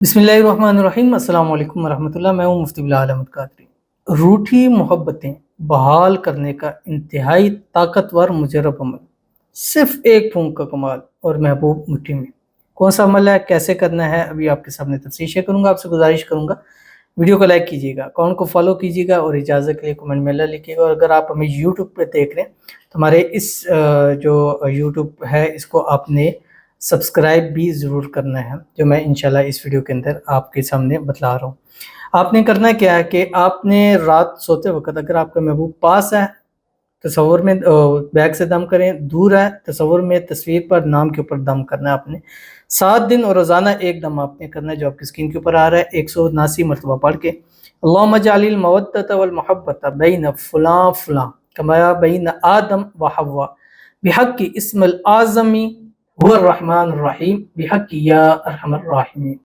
बिस्मिल्लाहिर्रहमानिर्रहीम अस्सलाम वालेकुम वरहमतुल्लाह। मैं हूँ मुफ्ती बिलाल अहमद कादरी। रूठी मोहब्बतें बहाल करने का इंतहाई ताकतवर मुजरब अमल, सिर्फ एक फूंक का कमाल और महबूब मुट्ठी में। कौन सा अमल है, कैसे करना है, अभी आपके सामने तफसील शेयर करूंगा। आपसे गुजारिश करूंगा वीडियो को लाइक कीजिएगा, अकाउंट को फॉलो कीजिएगा और इजाज़त के लिए कमेंट में ला लिखिएगा। और अगर आप हमें यूट्यूब पे देख रहे हैं तो हमारे इस जो यूट्यूब है इसको आपने सब्सक्राइब भी ज़रूर करना है, जो मैं इंशाल्लाह इस वीडियो के अंदर आपके सामने बतला रहा हूँ। आपने करना क्या है कि आपने रात सोते वक्त अगर आपका महबूब पास है तसव्वुर में बैक से दम करें, दूर है तसव्वुर में तस्वीर पर नाम के ऊपर दम करना है आपने। 7 दिन और रोज़ाना एक दम आपने करना है जो आपकी स्क्रीन के ऊपर आ रहा है 179 मरतबा पढ़ के। अल्लाहुम्मा जअलिल मवद्दत वल मोहब्बत बैन फुलां फुलां कमा बैन आदम व हव्वा बिहक़्क़ि इस्मिल आज़मी हुवर रहमानुर रहीम बिहक़्क़ि या अरहमर राहिमीन।